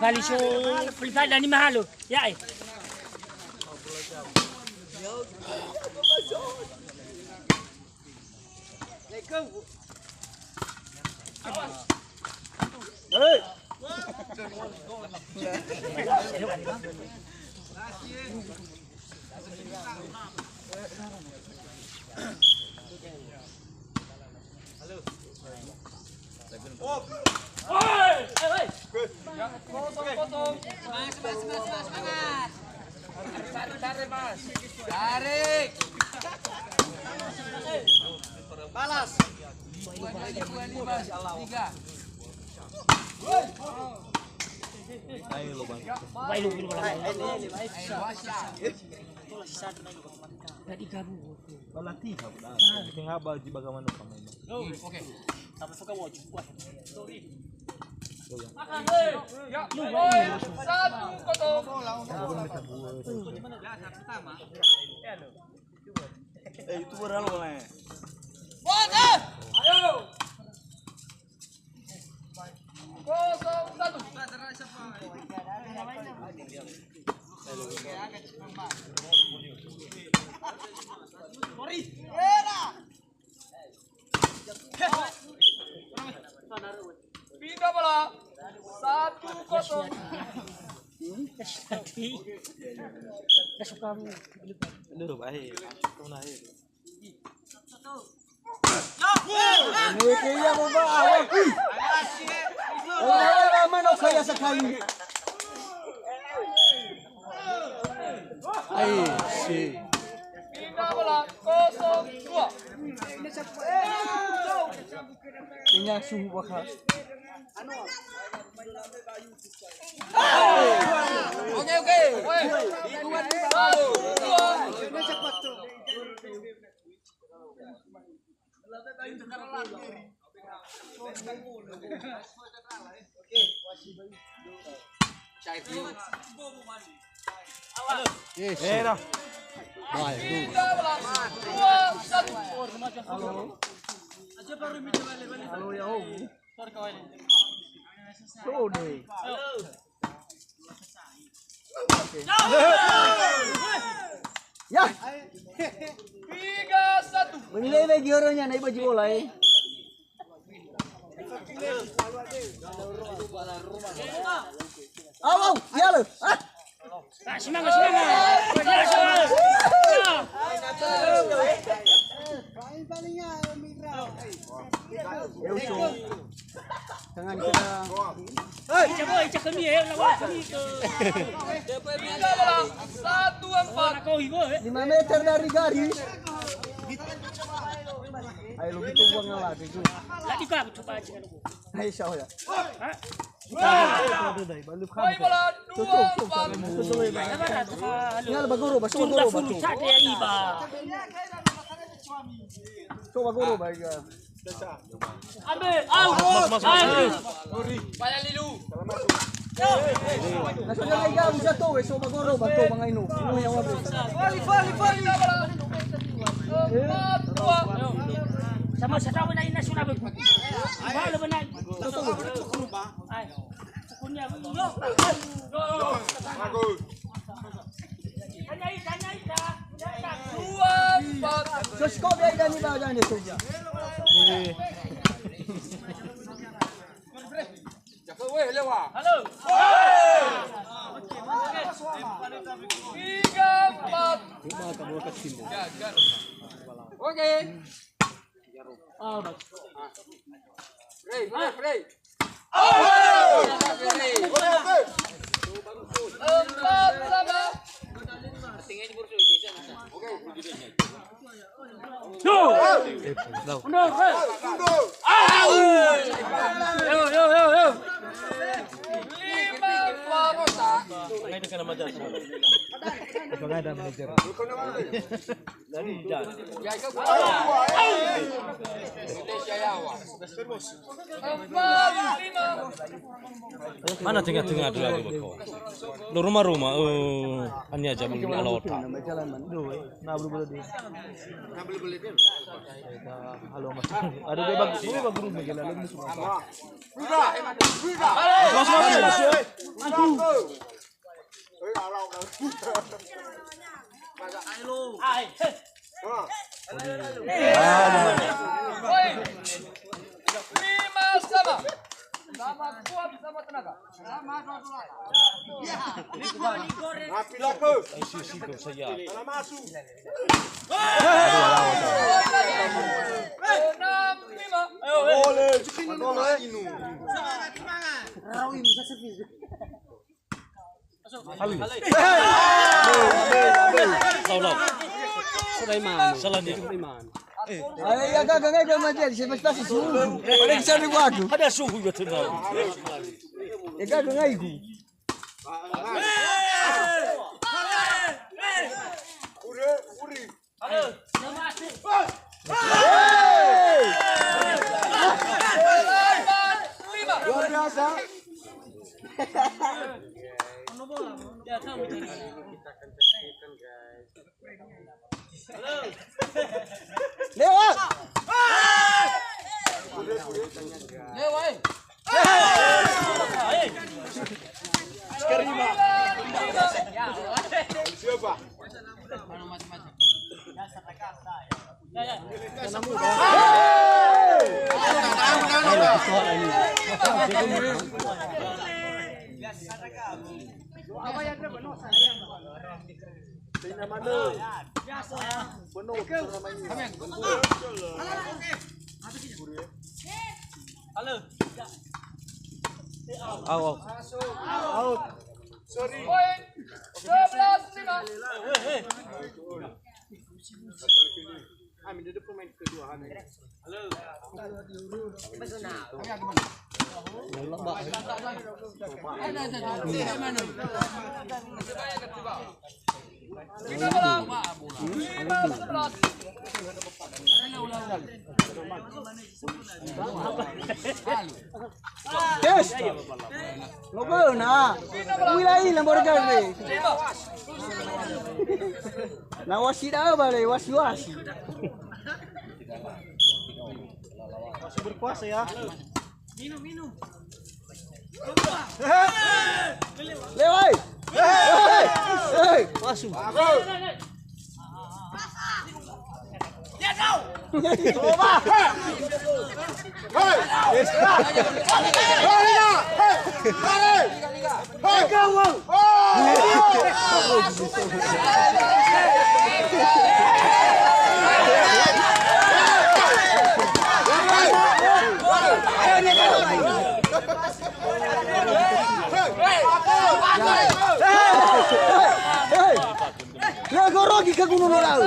Balik so pelipad ni mahalo. Ya eh. Tarik. Balas. 3. Ayo lo bang. Baik lu pala. Balati ka pula. Tinggal baju bagaimana kamu? Oke. Sama suka wajib buat. Sorry. Ya, 1-0. Itu beral boleh. Ayo. 0-1. Pindah bola. 1-0. Suka mo. Aduh, baik. Kau naik. Ini kaya mo ba? Wala naman o kaya sakali. Ay, si. Pindah bola. 0-2. Kanya suhu baka. Oke. 2-2. Yes. Dah. Baik. Pindah bola. 2-1. Halo ya om. Tuh deh. Ya. 3-1. Menilai lagi orangnya naik baju bola eh. Aw, ya lo. Ah. Semangat. Jangan kita. Icak kami eh, lawan kami ke. Pindah bola. 1-4. 5 meter dari garis. Ayo lu gitu buang lagi tu. Lagi ka coba aja kan. Ayo siapa ya? Main bola. 2-4. Tinggal bagoro, basuh bagoro, basuh. Sate ya iba. Coba bagoro baik ya. Ambil. Paya Lilu. Nasa na iga bisa to, so bagoro ba to mga ino. Ino yang wabre. Pindah bola. 4-2. Sama sa tao na inasunod ko. Balo ba na? Ay. Kunya. Kanyai ka. 2-4. So sko biay dani ba dyan ito. Halo. 3-4. Oke. Frey. Empat sama. Yo. 5 Barosa. Ngayon ka na madyan. Ito nga na manager. Dari dyan. Empat Mana tengah-tengah dulu aku berkau. Lu rumah-rumah, ini aja belum ala otak. Nah belum dia. Halo mas. Ada dia bagus, dia bagus meja lalu musuh. Lima sama. Sama kuat sama tenaga. Sisi saya. Enam lima. Salah. Salah dia. Ay, agak macam siya mas pasti suhu. Pada kisah ni aku. Ada suhu betul nak. Agak aku. Luar biasa. Lewat. Lewat. Siapa? Poin 11-5. Yes. Ngobrol na. Wilayah lang border ni. Na wasi dah balik, wasi. Masih berkuasa ya. Minum. Lewat. Hei, masuk. Dia kau. Coba. Gorogi ka kuno lalu.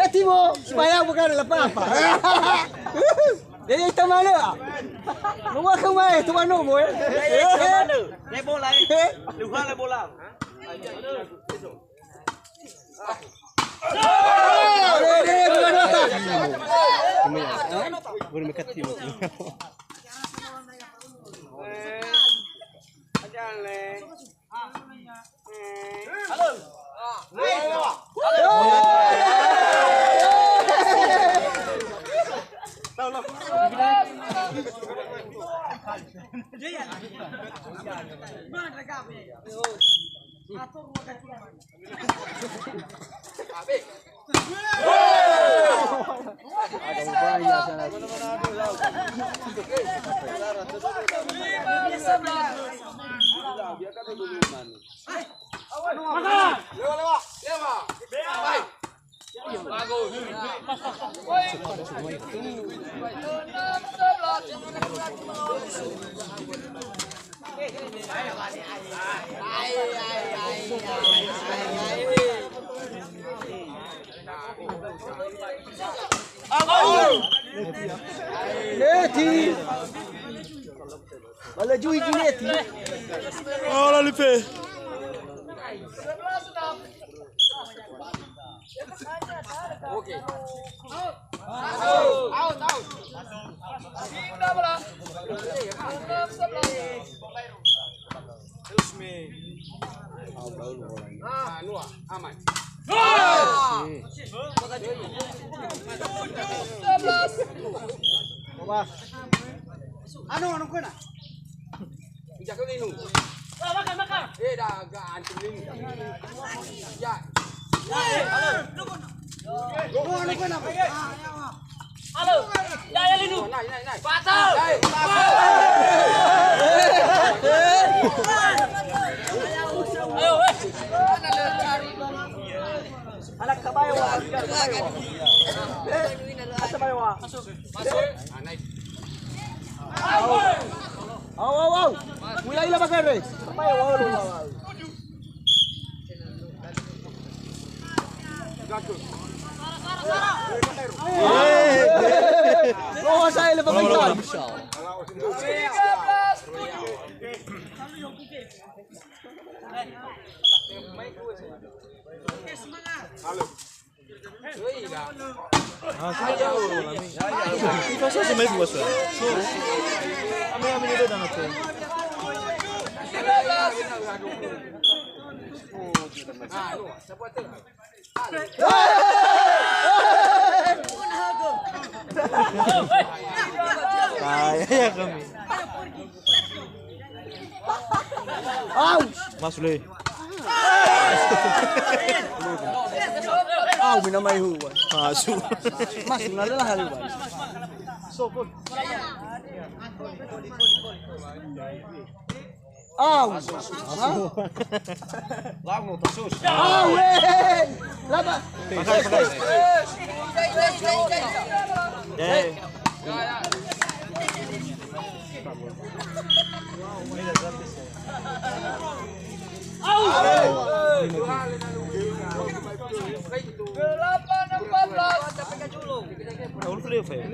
Timo, supaya bukan apa-apa. Jadi kita mana? Luar ke mana? Tu mana boy? Mana? Naik bola Luar naik bola. Neti. Wala jui Neti. Oh, la lipe. Out. Pindah bola. Ano ko na? Ijak ko nino. Makan. Daga antum nino. Ya. Ano ko na? Halo. Daya linu. Naik. Patau. Ayo, Anak kabayo. Naik. Aw. Mulai lah makan re. Kabayo. Oh, saya lepas makan. Ito sa may buwas ah. So, kami nito na natin. Kaya kami. Masuli. Minamay huwan. Masu. Masuk na lang haluan. Sokod. Lango tasus. Laba. Pakai. Tahun kuliah ya.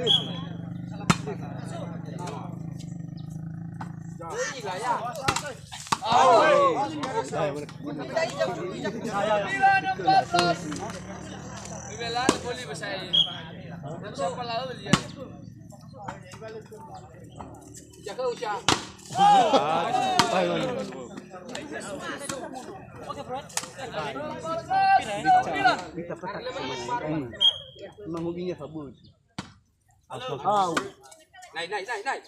Manghuginya sabun. Naik.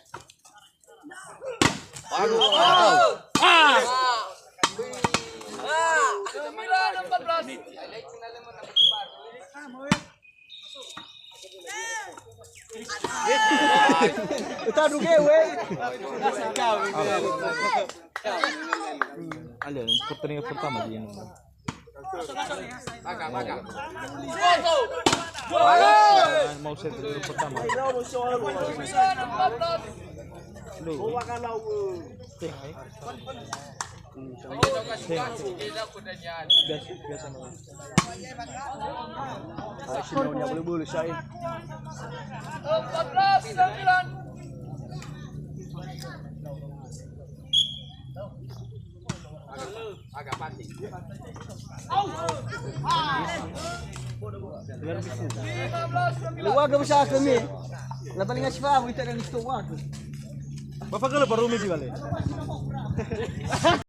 Kita duge we. Alin, pertandingan pertama dia ini. Makan. Mau set dulu pertama. Biasa mau. Sinaunya boleh saya. 14-9. Agak pasti. Luwag mo sa kami. Laban nga siya, wala nang gusto wa. Bapak kalau baru mesti balik.